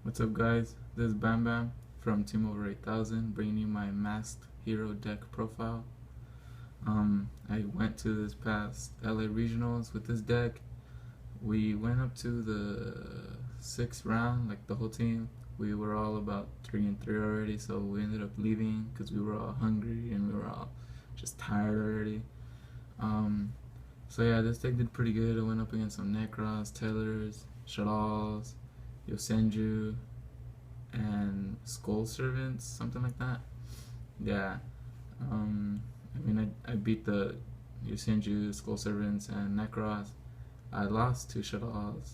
What's up, guys? This is Bambam from Team Over 8000, bringing you my masked hero deck profile. I went to this past LA Regionals with this deck. We went up to the 6th round, like the whole team. We were all about 3-3 already, so we ended up leaving because we were all hungry and we were all just tired already. So yeah, this deck did pretty good. I went up against some Necros, Tellers, Shadals, Yosenju, and Skull Servants, something like that. Yeah. I beat the Yosenju, Skull Servants, and Necros. I lost to Shadals,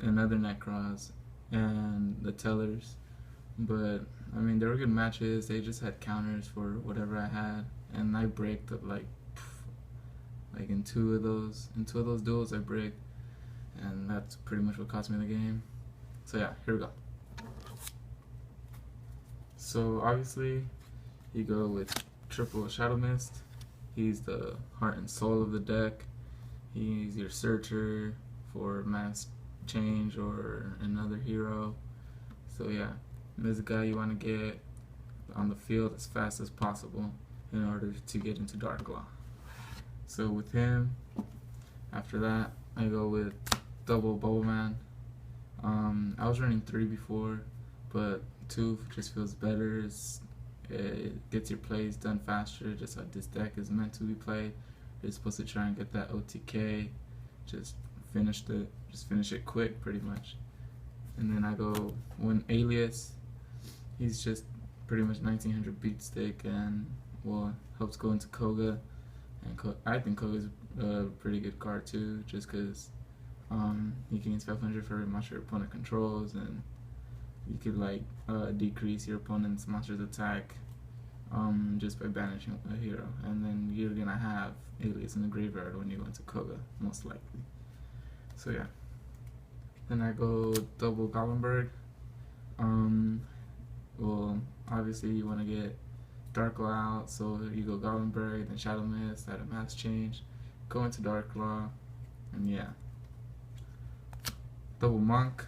another Necros, and the Tellers. But they were good matches. They just had counters for whatever I had, and I braked like in two of those duels I braked, and that's pretty much what cost me the game. So yeah, here we go. So obviously, you go with triple Shadow Mist. He's the heart and soul of the deck. He's your searcher for mass change or another hero. So yeah, this is a guy you want to get on the field as fast as possible in order to get into Dark Law. So with him, after that, I go with double Bambam. I was running 3 before, but 2 just feels better. It gets your plays done faster, just like this deck is meant to be played. You're supposed to try and get that OTK, just finish it quick, pretty much. And then I go one Alias. He's just pretty much 1900 beat stick and helps go into Koga. And I think Koga's a pretty good card too, just because he gains 500 for every monster your opponent controls, and you could decrease your opponent's monster's attack just by banishing a hero, and then you're gonna have Alias in the graveyard when you go into Koga, most likely. So yeah. Then I go double Gollenberg. Obviously you want to get Dark Law out, so you go Gollenberg, then Shadow Mist, add a mass change, go into Dark Law, and yeah. Double Monk.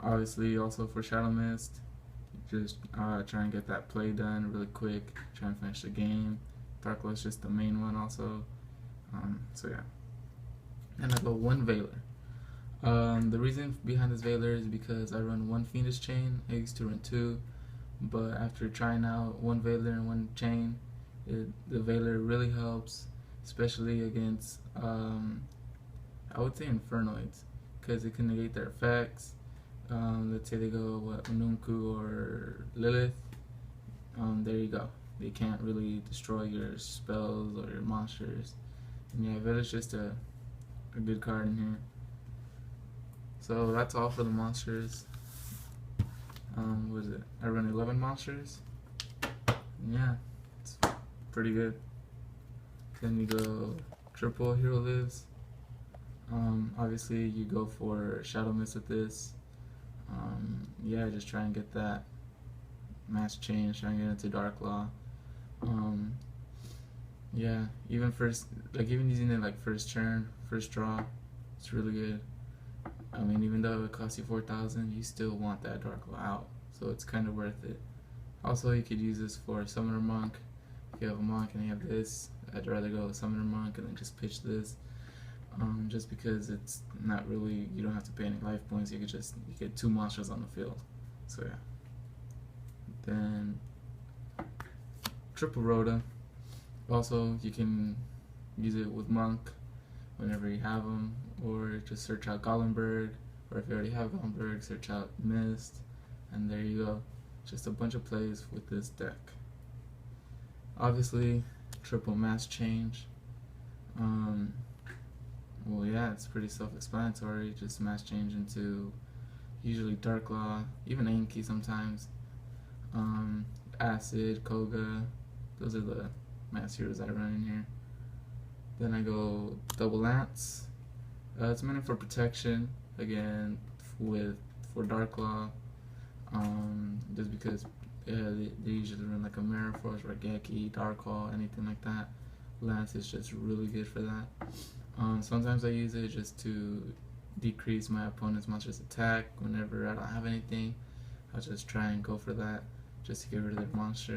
Obviously, also for Shadow Mist, just try and get that play done really quick, try and finish the game. Dark Law is just the main one also. So yeah. And I go one Veiler. The reason behind this Veiler is because I run one Fiendish Chain. I used to run 2, but after trying out one Veiler and one Chain, the Veiler really helps, especially against, I would say Infernoids, because it can negate their effects. Let's say they go Ununku or Lilith. There you go. They can't really destroy your spells or your monsters. And yeah, Veiler's just a good card in here. So that's all for the monsters. What is it? I run 11 monsters. Yeah, it's pretty good. Then you go triple Hero Lives. Obviously you go for Shadow Mist with this. Yeah, just try and get that mass change, try and get into Dark Law. Yeah, even using it like first turn, first draw, it's really good. Even though it costs you 4,000, you still want that Dark Law out, so it's kind of worth it. Also, you could use this for Summoner Monk. If you have a Monk and you have this, I'd rather go with Summoner Monk and then just pitch this. Just because it's not really, you don't have to pay any life points, you get 2 monsters on the field. So yeah. Then triple Rhoda. Also, you can use it with Monk whenever you have them, or just search out Gollenberg, or if you already have Gollenberg, search out Mist, and there you go. Just a bunch of plays with this deck. Obviously, triple mass change. Yeah, it's pretty self-explanatory. Just mass change into usually Dark Law, even Anki sometimes. Acid, Koga, those are the mass heroes I run in here. Then I go double Lance. It's meant for protection, again, for Dark Law. Just because they usually run like a Mirror Force, Raigeki, Dark Hall, anything like that. Lance is just really good for that. Sometimes I use it just to decrease my opponent's monster's attack whenever I don't have anything. I'll just try and go for that just to get rid of their monster.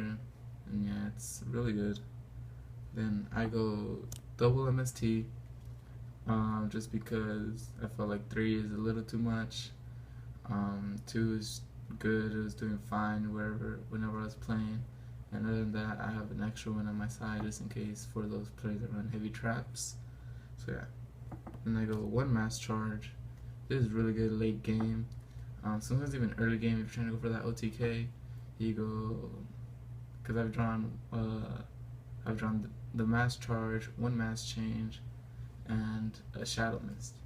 And yeah, it's really good. Then I go double MST, just because I felt like 3 is a little too much. 2 is good, it was doing fine whenever I was playing. And other than that, I have an extra one on my side just in case for those players that run heavy traps. So yeah. Then I go 1 mass charge. This is really good late game. Sometimes even early game, if you're trying to go for that OTK, you go, because I've drawn the mass charge, 1 mass change, and a shadow mist.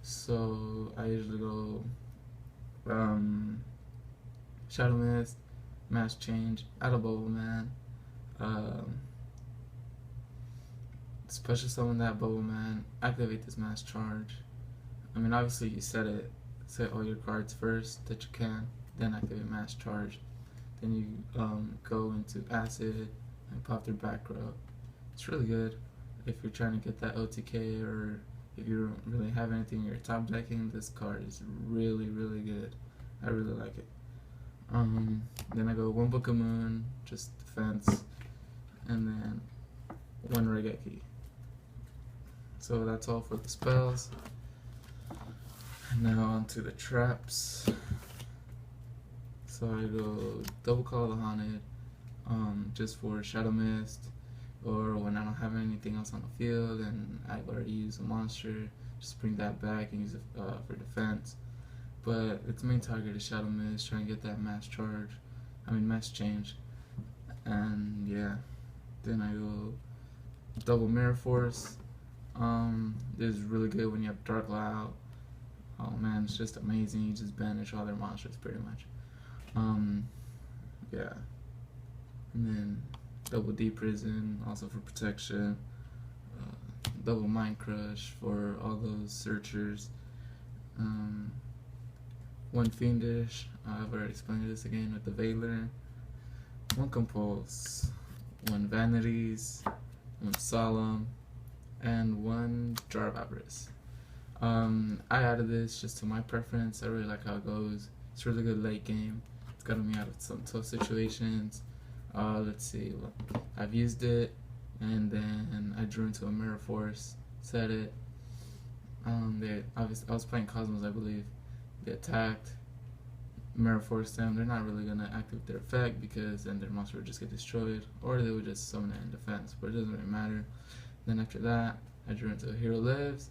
So I usually go shadow mist, mass change, add a Bambam, special summon that Bambam, activate this mass charge. I mean, obviously you set all your cards first that you can, then activate mass charge. Then you go into acid and pop their back row. It's really good if you're trying to get that OTK, or if you don't really have anything in your top decking. This card is really, really good. I really like it. Then I go 1 Book of Moon, just defense, and then 1 Regeki. So that's all for the spells. And now on to the traps. So I go double Call of the Haunted, just for Shadow Mist, or when I don't have anything else on the field and I've already used a monster, just bring that back and use it for defense. But its main target is Shadow Mist, trying to get that mass change. And yeah, then I go double Mirror Force. This is really good when you have Dark Cloud. Oh man, it's just amazing. You just banish all their monsters pretty much. Yeah. And then double Deep Prison, also for protection. Double Mind Crush for all those searchers. 1 Fiendish, I've already explained this again with the Veiler. 1 Compulse, 1 Vanities, 1 Solemn, and 1 Jar of Avarice. I added this just to my preference. I really like how it goes. It's really good late game. It's gotten me out of some tough situations. Let's see, I've used it, and then I drew into a Mirror Force, set it. I was playing Cosmos, I believe. They attacked, Mirror Force them. They're not really gonna activate their effect because then their monster would just get destroyed, or they would just summon it in defense. But it doesn't really matter. Then after that, I drew into a Hero Lives.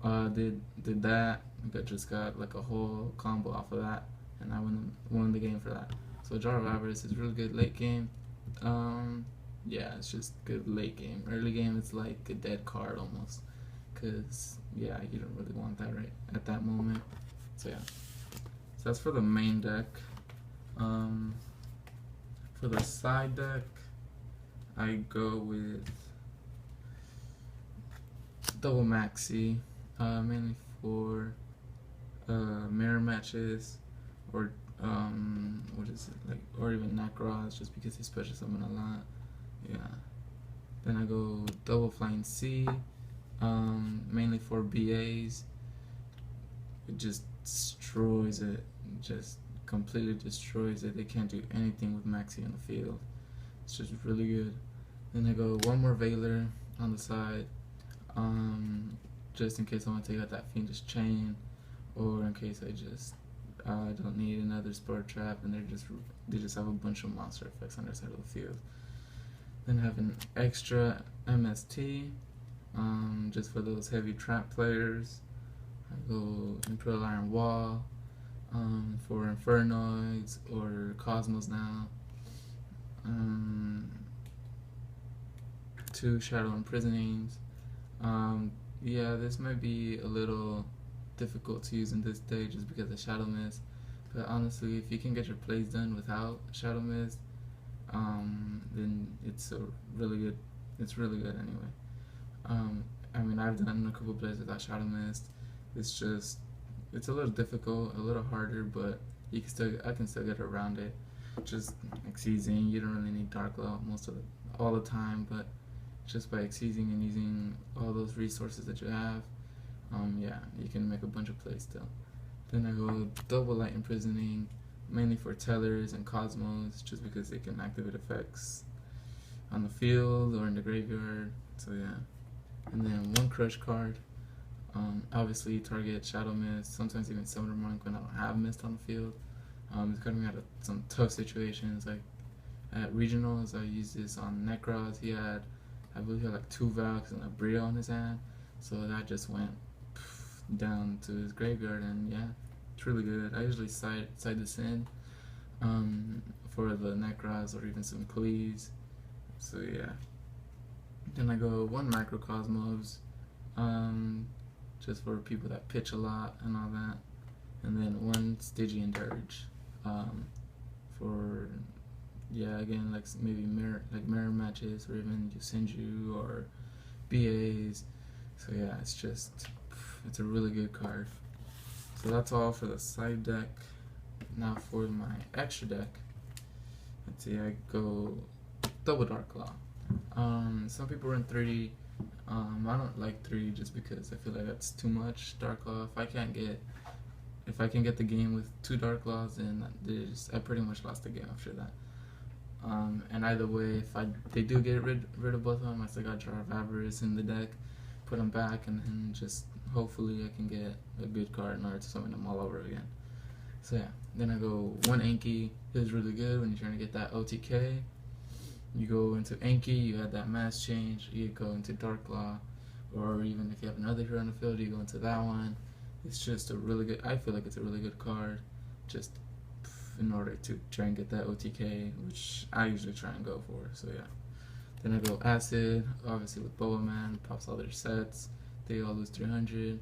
Did that. I just got like a whole combo off of that, and I won the game for that. So Jar of Avarice is really good late game. Yeah, it's just good late game. Early game, it's like a dead card almost, cause yeah, you don't really want that right at that moment. So yeah, so that's for the main deck. For the side deck, I go with double Maxi, mainly for mirror matches, or what is it, like, or even Necros, just because he special summon a lot. Yeah. Then I go double Flying C, mainly for BAs. It just destroys it, just completely destroys it. They can't do anything with Maxi on the field. It's just really good. Then I go 1 more Veiler on the side, just in case I want to take out that Fiendish Chain, or in case I just don't need another Spore Trap and they just have a bunch of monster effects on their side of the field. Then I have an extra MST, just for those heavy trap players. I go Imperial Iron Wall, for Infernoids or Cosmos now. 2 Shadow Imprisonings. Yeah, this might be a little difficult to use in this day just because of Shadow Mist, but honestly, if you can get your plays done without Shadow Mist, then it's really good. It's really good anyway. I mean, I've done a couple plays without Shadow Mist. It's a little difficult, a little harder, but I can still get around it. Just exceeding, you don't really need Dark Cloud all the time, but just by exceeding and using all those resources that you have, Yeah, you can make a bunch of plays still. Then I go double light imprisoning, mainly for tellers and cosmos, just because they can activate effects on the field or in the graveyard. So yeah. And then one crush card. Obviously target Shadow Mist, sometimes even Summoner Monk when I don't have Mist on the field. It's got me out of some tough situations. Like at regionals, I used this on Necros. I believe he had like 2 Valks and a Brio on his hand, so that just went down to his graveyard, and yeah, it's really good. I usually side this in for the Necros or even some Pleas. So yeah. Then I go one Microcosmos, just for people that pitch a lot and all that, and then one Stygian Dirge, for again like maybe mirror matches or even Yusenju or BAs. So yeah, it's a really good card. So that's all for the side deck. Now for my extra deck, let's see, I go double Dark Claw. Some people run 3. I don't like 3 just because I feel like that's too much Dark Claw. If I can get the game with 2 Dark Claws, then I pretty much lost the game after that. And either way, if they do get rid of both of them, I still got Jar of Avarice in the deck, put them back, and then just hopefully I can get a good card in order to summon them all over again. So yeah, then I go one Anki. It is really good when you're trying to get that OTK. You go into Anki, you add that mass change, you go into Dark Claw, or even if you have another hero on the field, you go into that one. It's just a really good, I feel like it's a really good card, just in order to try and get that OTK, which I usually try and go for, so yeah. Then I go Acid, obviously with Bambam, pops all their sets, they all lose 300,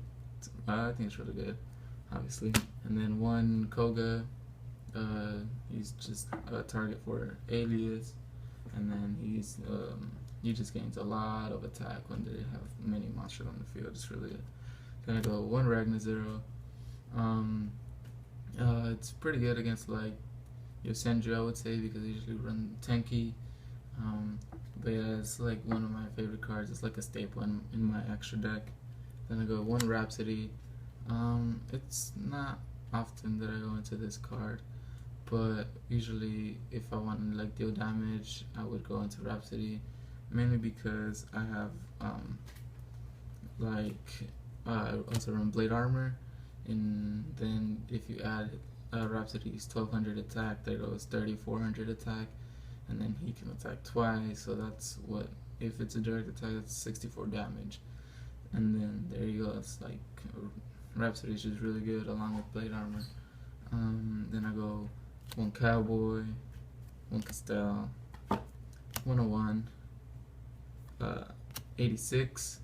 I think it's really good, obviously. And then one Koga, he's just a target for Alias, and then he just gains a lot of attack when they have many monsters on the field. It's really good. Then I go one Ragnar Zero. It's pretty good against like Yosenju, I would say, because I usually run Tenki. But yeah, it's like one of my favorite cards. It's like a staple in my extra deck. Then I go one Rhapsody. It's not often that I go into this card, but usually if I want to like deal damage, I would go into Rhapsody, mainly because I have I also run Blade Armor, and then if you add Rhapsody's 1200 attack, there goes 3400 attack, and then he can attack twice, so that's what, if it's a direct attack, that's 64 damage, and then there you go. It's like Rhapsody is just really good along with Blade Armor. Then I go one Cowboy, one Castell, 101, 86.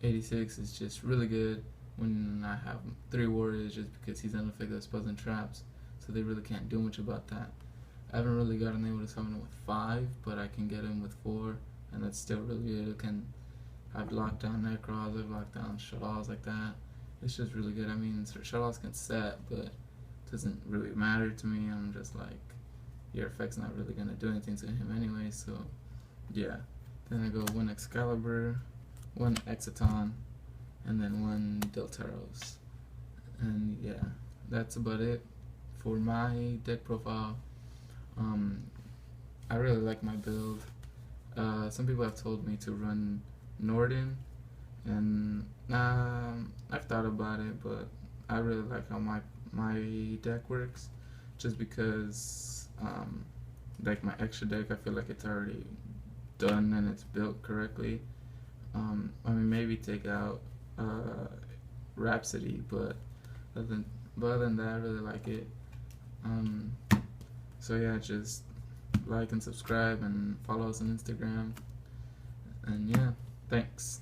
86 is just really good when I have 3 warriors, just because he's unaffected by spells and traps, so they really can't do much about that. I haven't really gotten able to summon him with 5, but I can get him with 4, and that's still really good. I've locked down Necros, I've locked down Shadows like that. It's just really good. I mean, Shadows can set, but it doesn't really matter to me. I'm just like, your effect's not really gonna do anything to him anyway, so yeah. Then I go one Excalibur, one Exciton, and then one Delteros. And yeah, that's about it for my deck profile. I really like my build. Some people have told me to run Norden, and I've thought about it, but I really like how my deck works, just because like my extra deck, I feel like it's already done and it's built correctly. I mean, maybe take out Rhapsody, but other than that, I really like it. So yeah, just like and subscribe and follow us on Instagram, and yeah, thanks.